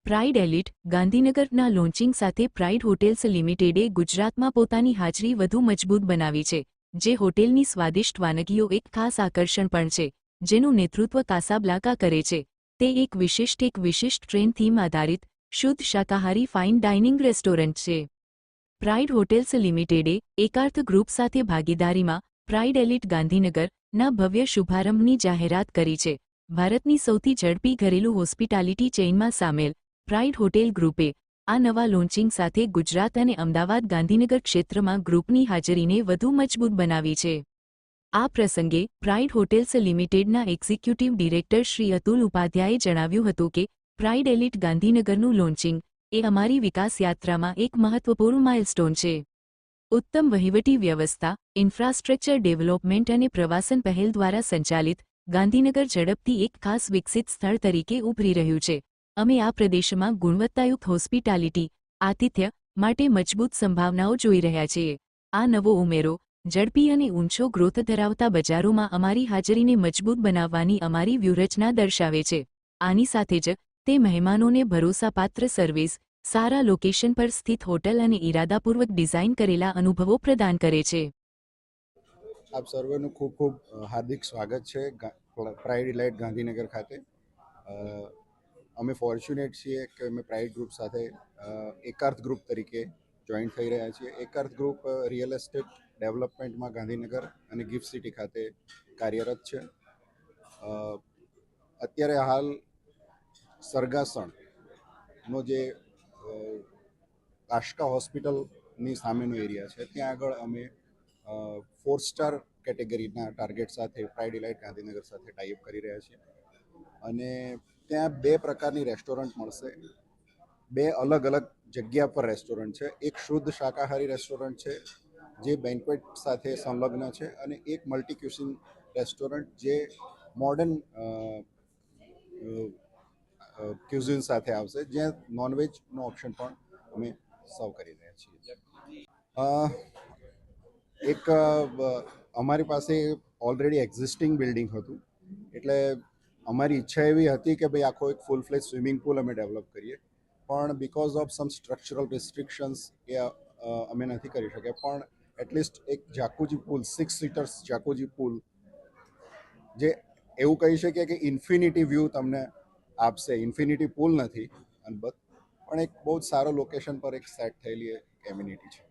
Pride elite ગાંધીનગરના launching સાથે pride hotels લિમિટેડે ગુજરાતમાં પોતાની હાજરી વધુ મજબૂત બનાવી છે, જે હોટેલની સ્વાદિષ્ટ વાનગીઓ એક ખાસ આકર્ષણ પણ છે, જેનું નેતૃત્વ કાસાબ્લાંકા કરે છે. તે એક વિશિષ્ટ ટ્રેન થીમ આધારિત શુદ્ધ શાકાહારી ફાઇન ડાઇનિંગ રેસ્ટોરન્ટ છે. પ્રાઇડ હોટેલ્સ લિમિટેડે એકાર્થ ગ્રુપ સાથે ભાગીદારીમાં પ્રાઇડ એલિટ ગાંધીનગરના ભવ્ય શુભારંભની જાહેરાત કરી છે. ભારતની સૌથી ઝડપી ઘરેલું હોસ્પિટાલિટી ચેઇનમાં સામેલ પ્રાઇડ હોટેલ ગ્રુપે આ નવા લોન્ચિંગ સાથે ગુજરાત અને અમદાવાદ ગાંધીનગર ક્ષેત્રમાં ગ્રુપની હાજરીને વધુ મજબૂત બનાવી છે. આ પ્રસંગે પ્રાઇડ હોટેલ્સ લિમિટેડના એક્ઝિક્યુટિવ ડિરેક્ટર શ્રી અતુલ ઉપાધ્યાયે જણાવ્યું હતું કે પ્રાઇડ એલિટ ગાંધીનગરનું લોન્ચિંગ એ અમારી વિકાસ યાત્રામાં એક મહત્વપૂર્ણ માઇલસ્ટોન છે. ઉત્તમ વહીવટી વ્યવસ્થા, ઇન્ફ્રાસ્ટ્રક્ચર ડેવલપમેન્ટ અને પ્રવાસન પહેલ દ્વારા સંચાલિત ગાંધીનગર ઝડપથી એક ખાસ વિકસિત સ્થળ તરીકે ઉભરી રહ્યું છે. અમે આ પ્રદેશમાં ગુણવત્તાયુક્ત હોસ્પિટાલિટી આતિથ્ય માટે મજબૂત સંભાવનાઓ જોઈ રહ્યા છીએ. આ નવો ઉમેરો ઝડપી અને ઊંચો ગ્રોથ ધરાવતા બજારોમાં અમારી હાજરીને મજબૂત બનાવવાની અમારી વ્યૂહરચના દર્શાવે છે. આની સાથે જ તે મહેમાનોને ભરોસાપાત્ર સર્વિસ, સારા લોકેશન પર સ્થિત હોટલ અને ઇરાદાપૂર્વક ડિઝાઇન કરેલા અનુભવો પ્રદાન કરે છે. આપ સર્વેનું ખૂબ ખૂબ હાર્દિક સ્વાગત છે પ્રાઇડ એલિટ ગાંધીનગર ખાતે. અમે ફોર્ચ્યુનેટ છીએ કે અમે પ્રાઇડ ગ્રુપ સાથે એકાર્થ ગ્રુપ તરીકે જોઈન્ટ થઈ રહ્યા છીએ. એકાર્થ ગ્રુપ રિયલ એસ્ટેટ ડેવલપમેન્ટમાં ગાંધીનગર અને ગિફ્ટ સિટી ખાતે કાર્યરત છે. અત્યારે હાલ સરગાસણનો જે આશકા હોસ્પિટલની સામેનો એરિયા છે, ત્યાં આગળ અમે 4 સ્ટાર કેટેગરીના ટાર્ગેટ સાથે પ્રાઇડ એલિટ ગાંધીનગર સાથે ટાઈઅપ કરી રહ્યા છીએ. અને ત્યાં 2 પ્રકારની રેસ્ટોરન્ટ મળશે. 2 અલગ અલગ જગ્યા પર રેસ્ટોરન્ટ છે. એક શુદ્ધ શાકાહારી રેસ્ટોરન્ટ છે જે બેન્ક્વેટ સાથે સંલગ્ન છે, અને એક મલ્ટી ક્યુઝિન રેસ્ટોરન્ટ જે મોડર્ન ક્યુઝિન સાથે આવશે, જ્યાં નોનવેજનો ઓપ્શન પણ અમે સર્વ કરી રહ્યા છીએ. એક અમારી પાસે ઓલરેડી એક્ઝિસ્ટિંગ બિલ્ડિંગ હતું, એટલે અમારી ઈચ્છા એવી હતી કે ભાઈ આખો એક ફૂલ ફ્લેજ સ્વિમિંગ પુલ અમે ડેવલપ કરીએ, પણ because of some structural restrictions એ અમે નથી કરી શક્યા. પણ એટલીસ્ટ એક જાકુજી પુલ, 6 સીટર્સ જાકુજી પુલ, જે એવું કહી શકીએ કે ઇન્ફિનિટી વ્યૂ તમને આપશે. ઇન્ફિનિટી પુલ નથી અલબત્ત, પણ એક બહુ જ સારો લોકેશન પર એક સેટ થયેલી એક એમ્યુનિટી છે.